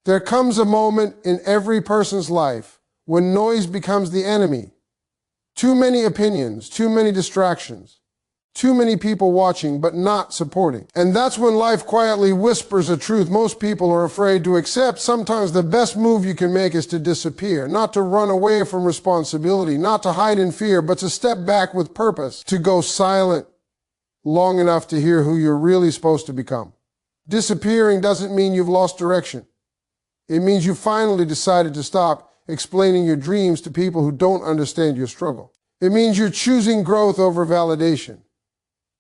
There comes a moment in every person's life when noise becomes the enemy. Too many opinions, too many distractions, too many people watching but not supporting. And that's when life quietly whispers a truth most people are afraid to accept. Sometimes the best move you can make is to disappear, not to run away from responsibility, not to hide in fear, but to step back with purpose, to go silent long enough to hear who you're really supposed to become. Disappearing doesn't mean you've lost direction. It means you finally decided to stop explaining your dreams to people who don't understand your struggle. It means you're choosing growth over validation,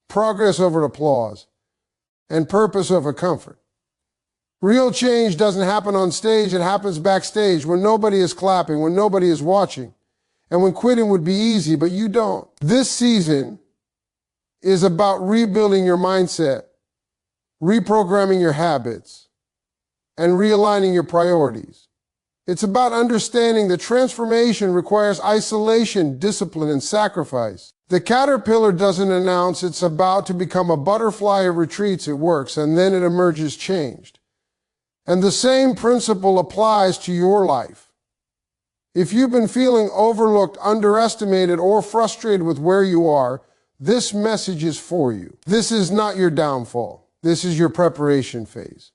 progress over applause, and purpose over comfort. Real change doesn't happen on stage, it happens backstage when nobody is clapping, when nobody is watching, and when quitting would be easy, but you don't. This season is about rebuilding your mindset, reprogramming your habits, and realigning your priorities. It's about understanding that transformation requires isolation, discipline, and sacrifice. The caterpillar doesn't announce it's about to become a butterfly. It retreats, it works, and then it emerges changed. And the same principle applies to your life. If you've been feeling overlooked, underestimated, or frustrated with where you are, this message is for you. This is not your downfall. This is your preparation phase.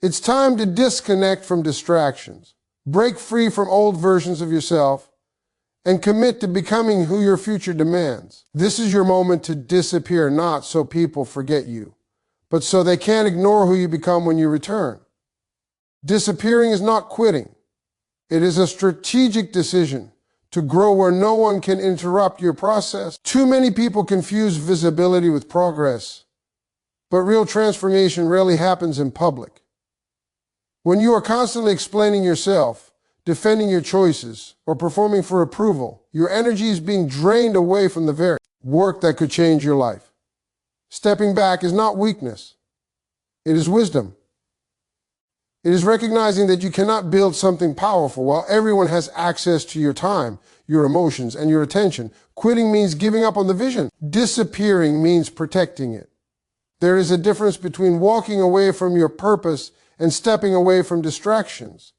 It's time to disconnect from distractions, break free from old versions of yourself, and commit to becoming who your future demands. This is your moment to disappear, not so people forget you, but so they can't ignore who you become when you return. Disappearing is not quitting. It is a strategic decision to grow where no one can interrupt your process. Too many people confuse visibility with progress, but real transformation rarely happens in public. When you are constantly explaining yourself, defending your choices, or performing for approval, your energy is being drained away from the very work that could change your life. Stepping back is not weakness. It is wisdom. It is recognizing that you cannot build something powerful while everyone has access to your time, your emotions, and your attention. Quitting means giving up on the vision. Disappearing means protecting it. There is a difference between walking away from your purpose and stepping away from distractions.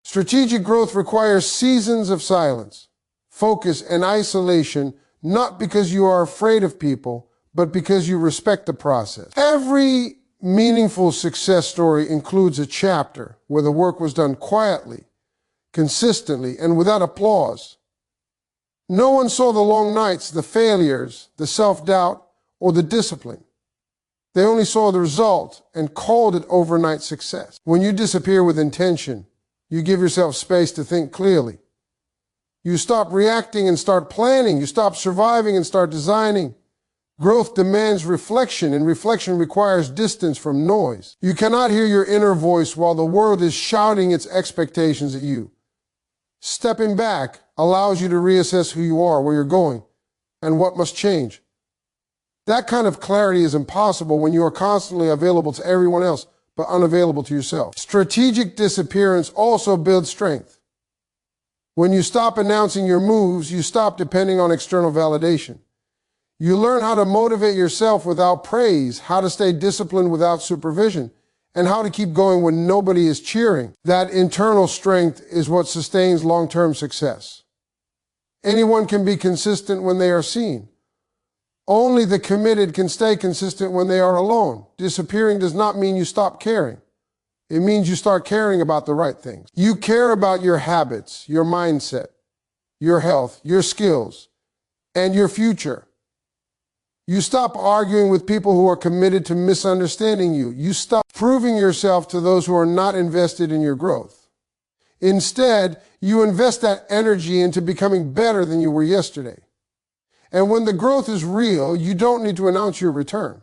Strategic growth requires seasons of silence, focus, and isolation, not because you are afraid of people, but because you respect the process. Every meaningful success story includes a chapter where the work was done quietly, consistently, and without applause. No one saw the long nights, the failures, the self-doubt, or the discipline. They only saw the result and called it overnight success. When you disappear with intention, you give yourself space to think clearly. You stop reacting and start planning. You stop surviving and start designing. Growth demands reflection, and reflection requires distance from noise. You cannot hear your inner voice while the world is shouting its expectations at you. Stepping back allows you to reassess who you are, where you're going, and what must change. That kind of clarity is impossible when you are constantly available to everyone else, but unavailable to yourself. Strategic disappearance also builds strength. When you stop announcing your moves, you stop depending on external validation. You learn how to motivate yourself without praise, how to stay disciplined without supervision, and how to keep going when nobody is cheering. That internal strength is what sustains long-term success. Anyone can be consistent when they are seen. Only the committed can stay consistent when they are alone. Disappearing does not mean you stop caring. It means you start caring about the right things. You care about your habits, your mindset, your health, your skills, and your future. You stop arguing with people who are committed to misunderstanding you. You stop proving yourself to those who are not invested in your growth. Instead, you invest that energy into becoming better than you were yesterday. And when the growth is real, you don't need to announce your return.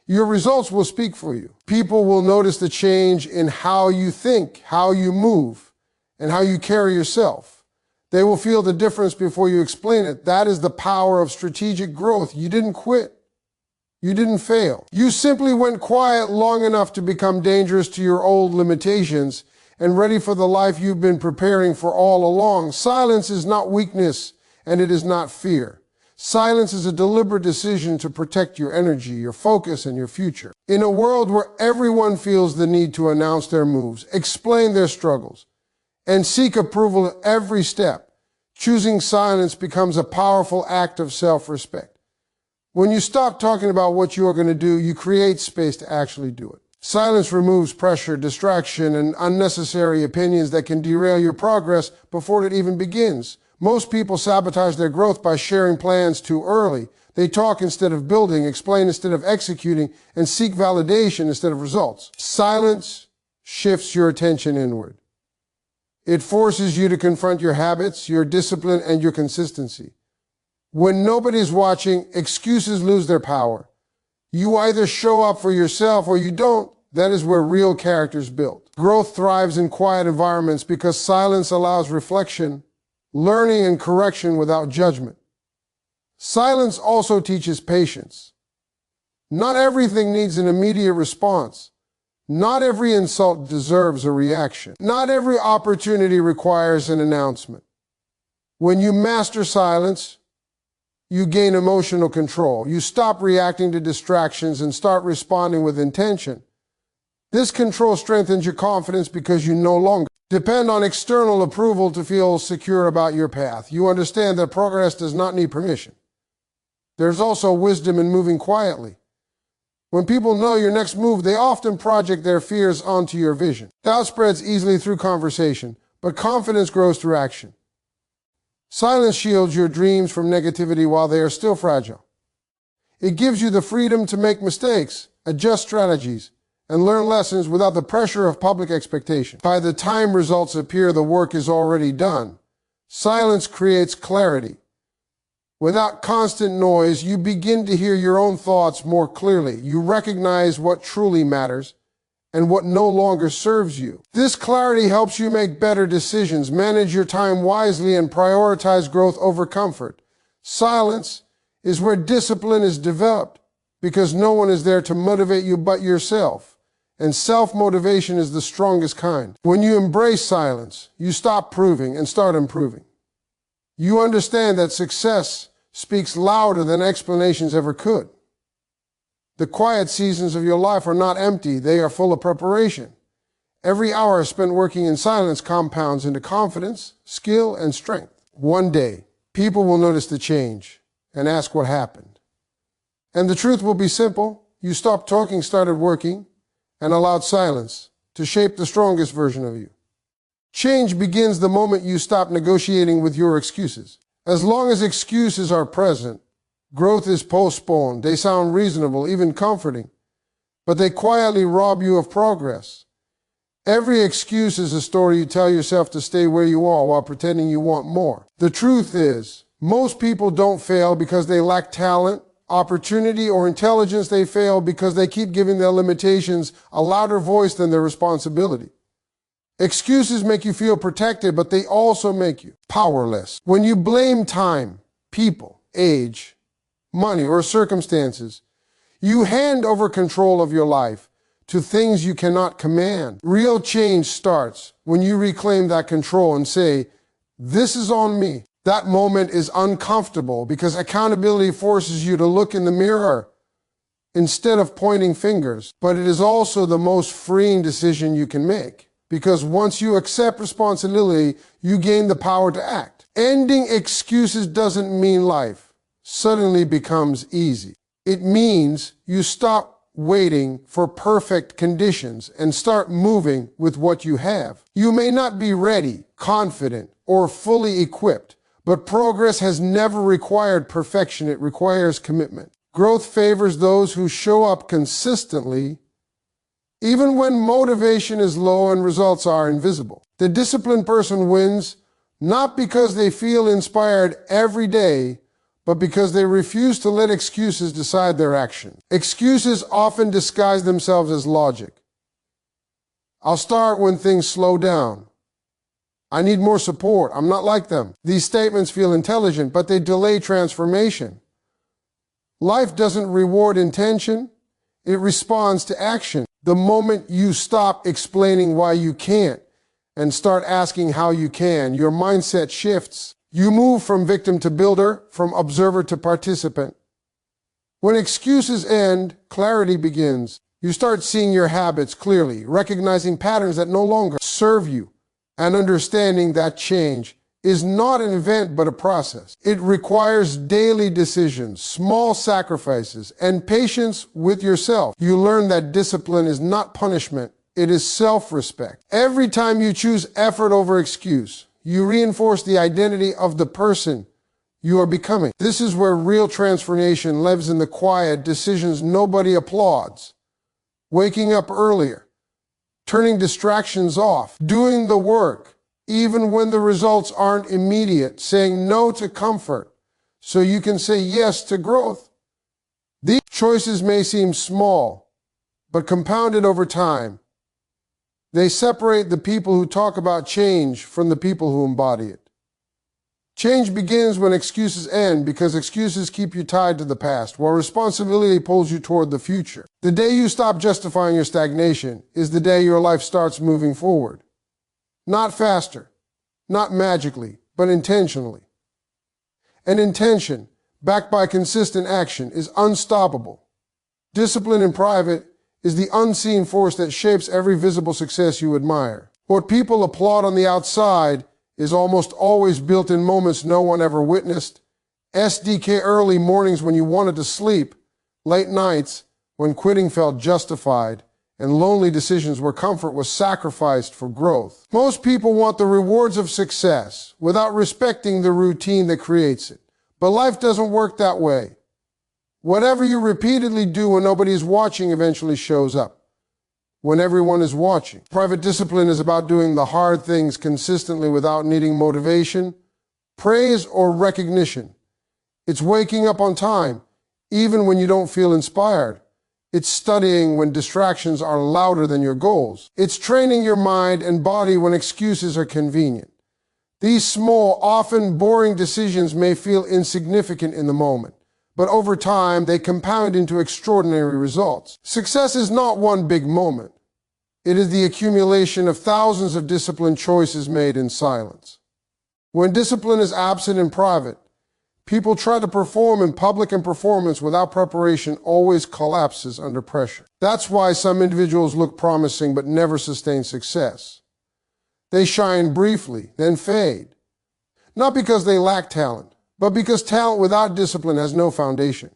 Your results will speak for you. People will notice the change in how you think, how you move, and how you carry yourself. They will feel the difference before you explain it. That is the power of strategic growth. You didn't quit. You didn't fail. You simply went quiet long enough to become dangerous to your old limitations and ready for the life you've been preparing for all along. Silence is not weakness, and it is not fear. Silence is a deliberate decision to protect your energy, your focus, and your future. In a world where everyone feels the need to announce their moves, explain their struggles, and seek approval at every step, choosing silence becomes a powerful act of self-respect. When you stop talking about what you are going to do, you create space to actually do it. Silence removes pressure, distraction, and unnecessary opinions that can derail your progress before it even begins. Most people sabotage their growth by sharing plans too early. They talk instead of building, explain instead of executing, and seek validation instead of results. Silence shifts your attention inward. It forces you to confront your habits, your discipline, and your consistency. When nobody's watching, excuses lose their power. You either show up for yourself or you don't. That is where real character is built. Growth thrives in quiet environments because silence allows reflection, learning, and correction without judgment. Silence also teaches patience. Not everything needs an immediate response. Not every insult deserves a reaction. Not every opportunity requires an announcement. When you master silence, you gain emotional control. You stop reacting to distractions and start responding with intention. This control strengthens your confidence because you no longer depend on external approval to feel secure about your path. You understand that progress does not need permission. There's also wisdom in moving quietly. When people know your next move, they often project their fears onto your vision. Doubt spreads easily through conversation, but confidence grows through action. Silence shields your dreams from negativity while they are still fragile. It gives you the freedom to make mistakes, adjust strategies, and learn lessons without the pressure of public expectation. By the time results appear, the work is already done. Silence creates clarity. Without constant noise, you begin to hear your own thoughts more clearly. You recognize what truly matters and what no longer serves you. This clarity helps you make better decisions, manage your time wisely, and prioritize growth over comfort. Silence is where discipline is developed because no one is there to motivate you but yourself. And self-motivation is the strongest kind. When you embrace silence, you stop proving and start improving. You understand that success speaks louder than explanations ever could. The quiet seasons of your life are not empty, they are full of preparation. Every hour spent working in silence compounds into confidence, skill, and strength. One day, people will notice the change and ask what happened. And the truth will be simple. You stopped talking, started working, and allowed silence to shape the strongest version of you. Change begins the moment you stop negotiating with your excuses. As long as excuses are present, growth is postponed. They sound reasonable, even comforting, but they quietly rob you of progress. Every excuse is a story you tell yourself to stay where you are while pretending you want more. The truth is, most people don't fail because they lack talent, opportunity, or intelligence. They fail because they keep giving their limitations a louder voice than their responsibility. Excuses make you feel protected, but they also make you powerless. When you blame time, people, age, money, or circumstances, you hand over control of your life to things you cannot command. Real change starts when you reclaim that control and say, "This is on me." That moment is uncomfortable because accountability forces you to look in the mirror instead of pointing fingers. But it is also the most freeing decision you can make. Because once you accept responsibility, you gain the power to act. Ending excuses doesn't mean life suddenly becomes easy. It means you stop waiting for perfect conditions and start moving with what you have. You may not be ready, confident, or fully equipped, but progress has never required perfection. It requires commitment. Growth favors those who show up consistently even when motivation is low and results are invisible. The disciplined person wins not because they feel inspired every day, but because they refuse to let excuses decide their action. Excuses often disguise themselves as logic. I'll start when things slow down. I need more support. I'm not like them. These statements feel intelligent, but they delay transformation. Life doesn't reward intention. It responds to action. The moment you stop explaining why you can't and start asking how you can, your mindset shifts. You move from victim to builder, from observer to participant. When excuses end, clarity begins. You start seeing your habits clearly, recognizing patterns that no longer serve you, and understanding that change is not an event but a process. It requires daily decisions, small sacrifices, and patience with yourself. You learn that discipline is not punishment, it is self-respect. Every time you choose effort over excuse, you reinforce the identity of the person you are becoming. This is where real transformation lives, in the quiet decisions nobody applauds. Waking up earlier, turning distractions off, doing the work, even when the results aren't immediate, saying no to comfort so you can say yes to growth. These choices may seem small, but compounded over time, they separate the people who talk about change from the people who embody it. Change begins when excuses end, because excuses keep you tied to the past, while responsibility pulls you toward the future. The day you stop justifying your stagnation is the day your life starts moving forward. Not faster, not magically, but intentionally. And intention, backed by consistent action, is unstoppable. Discipline in private is the unseen force that shapes every visible success you admire. What people applaud on the outside is almost always built in moments no one ever witnessed. SDK early mornings when you wanted to sleep, late nights when quitting felt justified, and lonely decisions where comfort was sacrificed for growth. Most people want the rewards of success without respecting the routine that creates it. But life doesn't work that way. Whatever you repeatedly do when nobody is watching eventually shows up when everyone is watching. Private discipline is about doing the hard things consistently without needing motivation, praise, or recognition. It's waking up on time, even when you don't feel inspired. It's studying when distractions are louder than your goals. It's training your mind and body when excuses are convenient. These small, often boring decisions may feel insignificant in the moment, but over time they compound into extraordinary results. Success is not one big moment. It is the accumulation of thousands of disciplined choices made in silence. When discipline is absent in private, people try to perform in public, and performance without preparation always collapses under pressure. That's why some individuals look promising but never sustain success. They shine briefly, then fade. Not because they lack talent, but because talent without discipline has no foundation.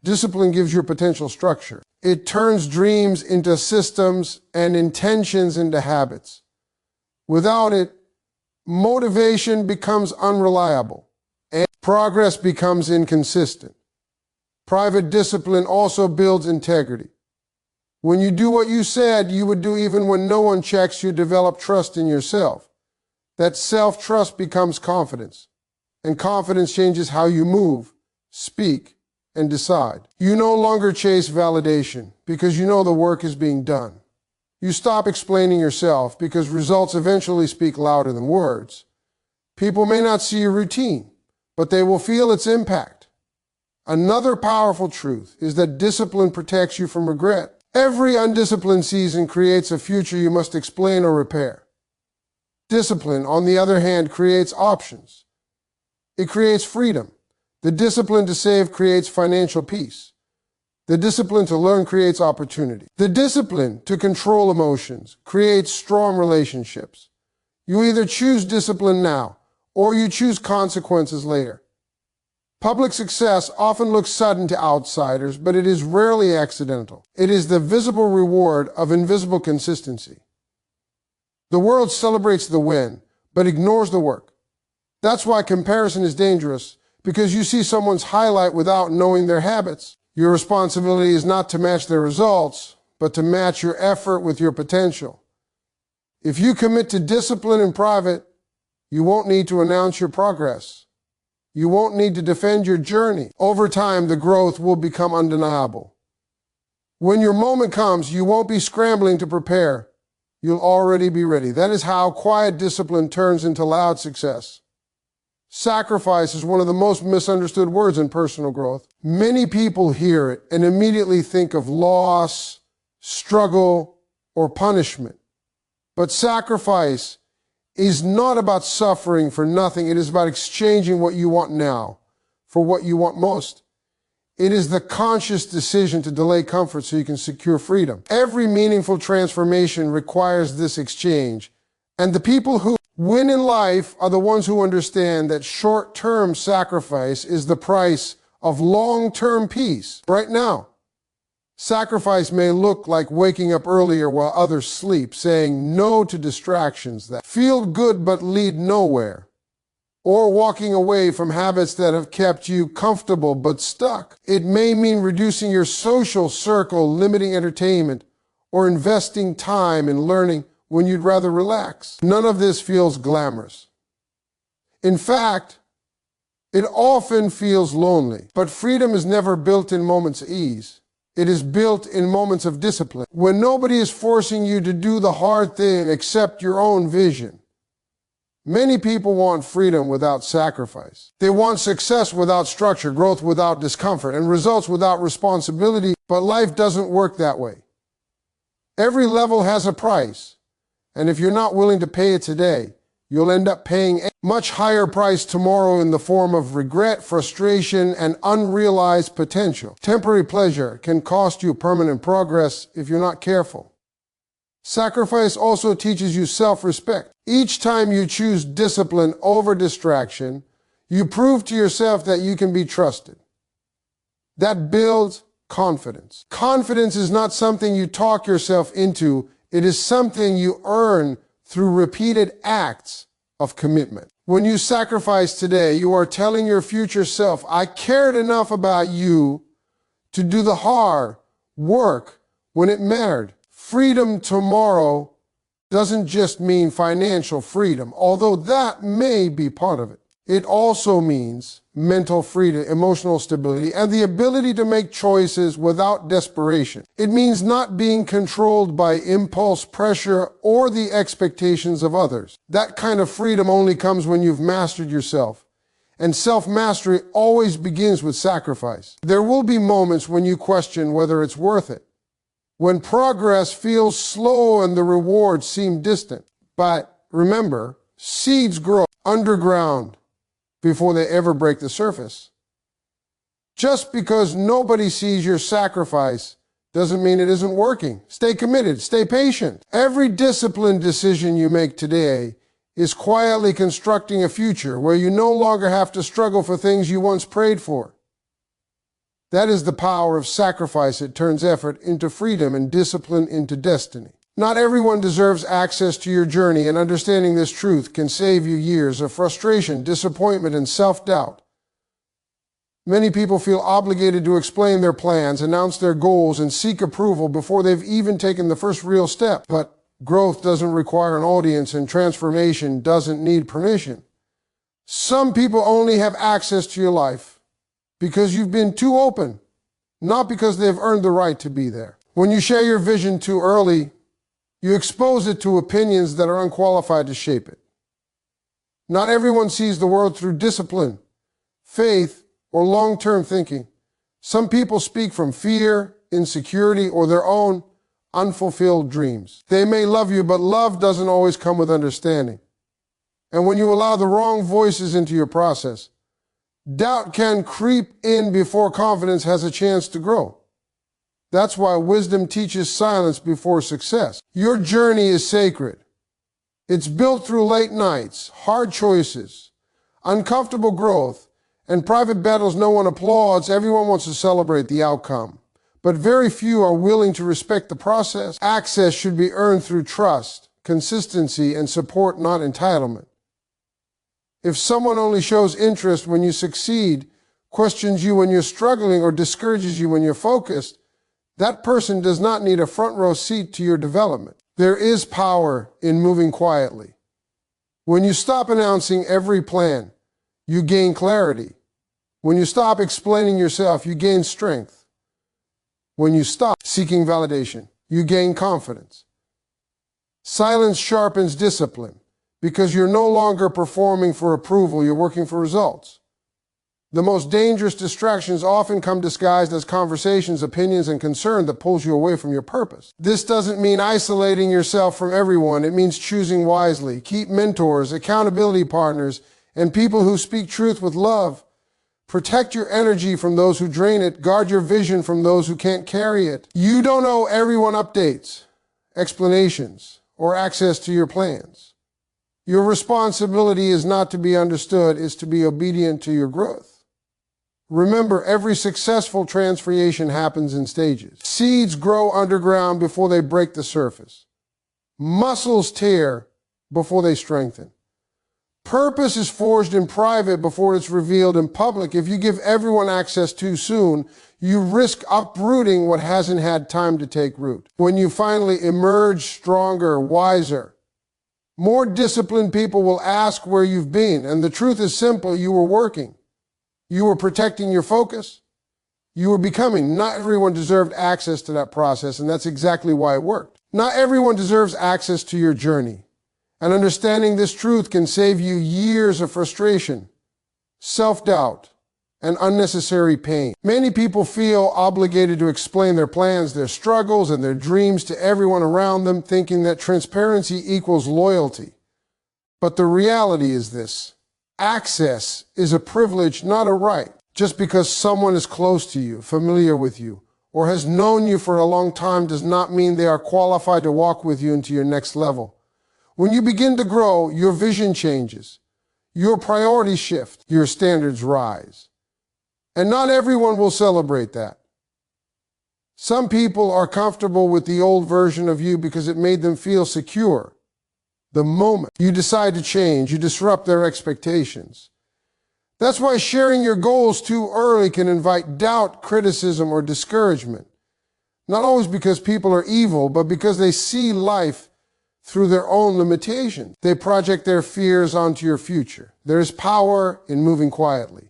Discipline gives your potential structure. It turns dreams into systems and intentions into habits. Without it, motivation becomes unreliable and progress becomes inconsistent. Private discipline also builds integrity. When you do what you said you would do even when no one checks, you develop trust in yourself. That self-trust becomes confidence, and confidence changes how you move, speak, and decide. You no longer chase validation because you know the work is being done. You stop explaining yourself because results eventually speak louder than words. People may not see your routine, but they will feel its impact. Another powerful truth is that discipline protects you from regret. Every undisciplined season creates a future you must explain or repair. Discipline, on the other hand, creates options. It creates freedom. The discipline to save creates financial peace. The discipline to learn creates opportunity. The discipline to control emotions creates strong relationships. You either choose discipline now, or you choose consequences later. Public success often looks sudden to outsiders, but it is rarely accidental. It is the visible reward of invisible consistency. The world celebrates the win, but ignores the work. That's why comparison is dangerous, because you see someone's highlight without knowing their habits. Your responsibility is not to match their results, but to match your effort with your potential. If you commit to discipline in private, you won't need to announce your progress. You won't need to defend your journey. Over time, the growth will become undeniable. When your moment comes, you won't be scrambling to prepare. You'll already be ready. That is how quiet discipline turns into loud success. Sacrifice is one of the most misunderstood words in personal growth. Many people hear it and immediately think of loss, struggle, or punishment. But sacrifice is not about suffering for nothing. It is about exchanging what you want now for what you want most. It is the conscious decision to delay comfort so you can secure freedom. Every meaningful transformation requires this exchange, and the people who win in life are the ones who understand that short-term sacrifice is the price of long-term peace. Right now, sacrifice may look like waking up earlier while others sleep, saying no to distractions that feel good but lead nowhere, or walking away from habits that have kept you comfortable but stuck. It may mean reducing your social circle, limiting entertainment, or investing time in learning when you'd rather relax. None of this feels glamorous. In fact, it often feels lonely. But freedom is never built in moments of ease. It is built in moments of discipline. When nobody is forcing you to do the hard thing except your own vision. Many people want freedom without sacrifice. They want success without structure, growth without discomfort, and results without responsibility. But life doesn't work that way. Every level has a price. And if you're not willing to pay it today, you'll end up paying a much higher price tomorrow in the form of regret, frustration, and unrealized potential. Temporary pleasure can cost you permanent progress if you're not careful. Sacrifice also teaches you self-respect. Each time you choose discipline over distraction, you prove to yourself that you can be trusted. That builds confidence. Confidence is not something you talk yourself into. It is something you earn through repeated acts of commitment. When you sacrifice today, you are telling your future self, I cared enough about you to do the hard work when it mattered. Freedom tomorrow doesn't just mean financial freedom, although that may be part of it. It also means mental freedom, emotional stability, and the ability to make choices without desperation. It means not being controlled by impulse, pressure, or the expectations of others. That kind of freedom only comes when you've mastered yourself. And self-mastery always begins with sacrifice. There will be moments when you question whether it's worth it, when progress feels slow and the rewards seem distant. But remember, seeds grow underground before they ever break the surface. Just because nobody sees your sacrifice doesn't mean it isn't working. Stay committed, stay patient. Every disciplined decision you make today is quietly constructing a future where you no longer have to struggle for things you once prayed for. That is the power of sacrifice. It turns effort into freedom and discipline into destiny. Not everyone deserves access to your journey, and understanding this truth can save you years of frustration, disappointment, and self-doubt. Many people feel obligated to explain their plans, announce their goals, and seek approval before they've even taken the first real step. But growth doesn't require an audience, and transformation doesn't need permission. Some people only have access to your life because you've been too open, not because they've earned the right to be there. When you share your vision too early, you expose it to opinions that are unqualified to shape it. Not everyone sees the world through discipline, faith, or long-term thinking. Some people speak from fear, insecurity, or their own unfulfilled dreams. They may love you, but love doesn't always come with understanding. And when you allow the wrong voices into your process, doubt can creep in before confidence has a chance to grow. That's why wisdom teaches silence before success. Your journey is sacred. It's built through late nights, hard choices, uncomfortable growth, and private battles no one applauds. Everyone wants to celebrate the outcome, but very few are willing to respect the process. Access should be earned through trust, consistency, and support, not entitlement. If someone only shows interest when you succeed, questions you when you're struggling, or discourages you when you're focused, that person does not need a front row seat to your development. There is power in moving quietly. When you stop announcing every plan, you gain clarity. When you stop explaining yourself, you gain strength. When you stop seeking validation, you gain confidence. Silence sharpens discipline because you're no longer performing for approval, you're working for results. The most dangerous distractions often come disguised as conversations, opinions, and concern that pulls you away from your purpose. This doesn't mean isolating yourself from everyone. It means choosing wisely. Keep mentors, accountability partners, and people who speak truth with love. Protect your energy from those who drain it. Guard your vision from those who can't carry it. You don't owe everyone updates, explanations, or access to your plans. Your responsibility is not to be understood, it's to be obedient to your growth. Remember, every successful transformation happens in stages. Seeds grow underground before they break the surface. Muscles tear before they strengthen. Purpose is forged in private before it's revealed in public. If you give everyone access too soon, you risk uprooting what hasn't had time to take root. When you finally emerge stronger, wiser, more disciplined people will ask where you've been. And the truth is simple, you were working. You were protecting your focus. You were becoming. Not everyone deserved access to that process, and that's exactly why it worked. Not everyone deserves access to your journey. And understanding this truth can save you years of frustration, self-doubt, and unnecessary pain. Many people feel obligated to explain their plans, their struggles, and their dreams to everyone around them, thinking that transparency equals loyalty. But the reality is this. Access is a privilege, not a right. Just because someone is close to you, familiar with you, or has known you for a long time does not mean they are qualified to walk with you into your next level. When you begin to grow, your vision changes, your priorities shift, your standards rise. And not everyone will celebrate that. Some people are comfortable with the old version of you because it made them feel secure. The moment you decide to change, you disrupt their expectations. That's why sharing your goals too early can invite doubt, criticism, or discouragement. Not always because people are evil, but because they see life through their own limitations. They project their fears onto your future. There is power in moving quietly.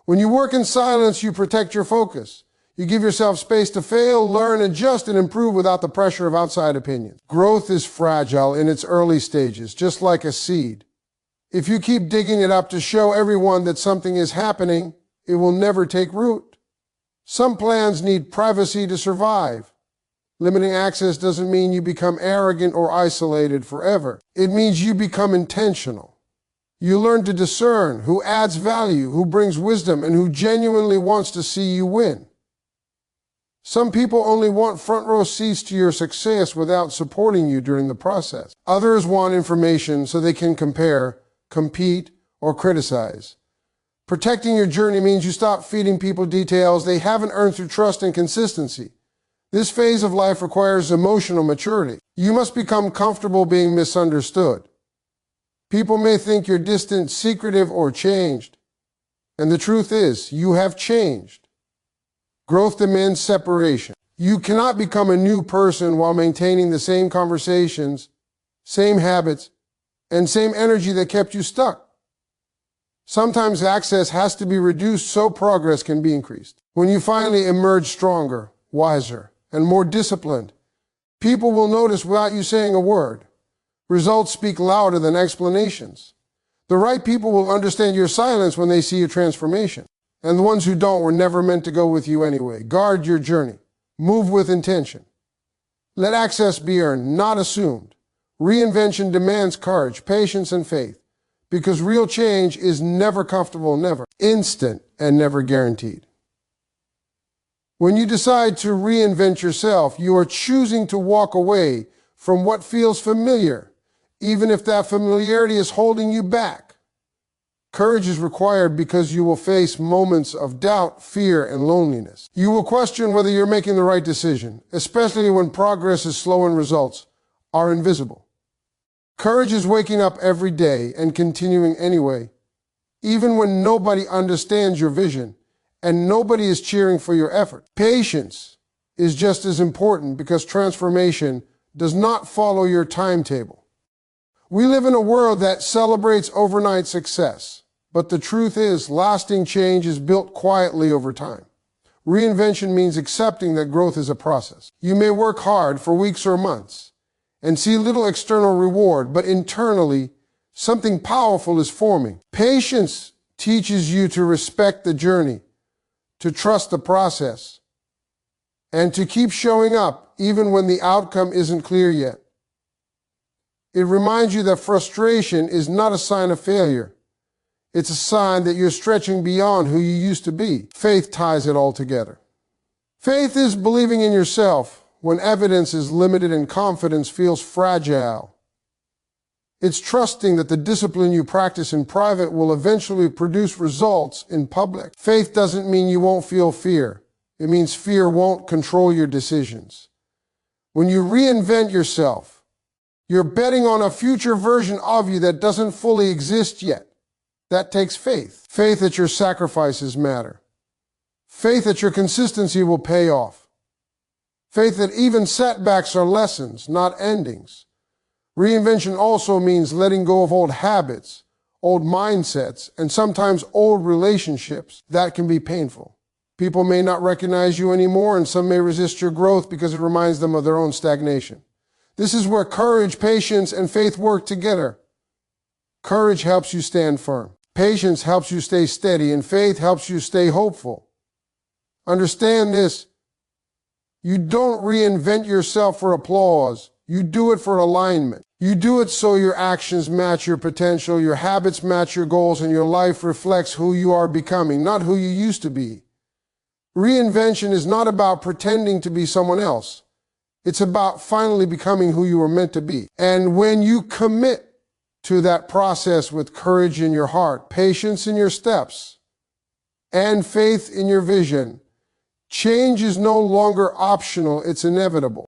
When you work in silence, you protect your focus. You give yourself space to fail, learn, adjust, and improve without the pressure of outside opinions. Growth is fragile in its early stages, just like a seed. If you keep digging it up to show everyone that something is happening, it will never take root. Some plans need privacy to survive. Limiting access doesn't mean you become arrogant or isolated forever. It means you become intentional. You learn to discern who adds value, who brings wisdom, and who genuinely wants to see you win. Some people only want front row seats to your success without supporting you during the process. Others want information so they can compare, compete, or criticize. Protecting your journey means you stop feeding people details they haven't earned through trust and consistency. This phase of life requires emotional maturity. You must become comfortable being misunderstood. People may think you're distant, secretive, or changed. And the truth is, you have changed. Growth demands separation. You cannot become a new person while maintaining the same conversations, same habits, and same energy that kept you stuck. Sometimes access has to be reduced so progress can be increased. When you finally emerge stronger, wiser, and more disciplined, people will notice without you saying a word. Results speak louder than explanations. The right people will understand your silence when they see your transformation. And the ones who don't were never meant to go with you anyway. Guard your journey. Move with intention. Let access be earned, not assumed. Reinvention demands courage, patience, and faith. Because real change is never comfortable, never instant, and never guaranteed. When you decide to reinvent yourself, you are choosing to walk away from what feels familiar, even if that familiarity is holding you back. Courage is required because you will face moments of doubt, fear, and loneliness. You will question whether you're making the right decision, especially when progress is slow and results are invisible. Courage is waking up every day and continuing anyway, even when nobody understands your vision and nobody is cheering for your effort. Patience is just as important because transformation does not follow your timetable. We live in a world that celebrates overnight success, but the truth is lasting change is built quietly over time. Reinvention means accepting that growth is a process. You may work hard for weeks or months and see little external reward, but internally, something powerful is forming. Patience teaches you to respect the journey, to trust the process, and to keep showing up even when the outcome isn't clear yet. It reminds you that frustration is not a sign of failure. It's a sign that you're stretching beyond who you used to be. Faith ties it all together. Faith is believing in yourself when evidence is limited and confidence feels fragile. It's trusting that the discipline you practice in private will eventually produce results in public. Faith doesn't mean you won't feel fear. It means fear won't control your decisions. When you reinvent yourself, you're betting on a future version of you that doesn't fully exist yet. That takes faith. Faith that your sacrifices matter. Faith that your consistency will pay off. Faith that even setbacks are lessons, not endings. Reinvention also means letting go of old habits, old mindsets, and sometimes old relationships. That can be painful. People may not recognize you anymore, and some may resist your growth because it reminds them of their own stagnation. This is where courage, patience, and faith work together. Courage helps you stand firm. Patience helps you stay steady, and faith helps you stay hopeful. Understand this. You don't reinvent yourself for applause. You do it for alignment. You do it so your actions match your potential, your habits match your goals, and your life reflects who you are becoming, not who you used to be. Reinvention is not about pretending to be someone else. It's about finally becoming who you were meant to be. And when you commit to that process with courage in your heart, patience in your steps, and faith in your vision, change is no longer optional, it's inevitable.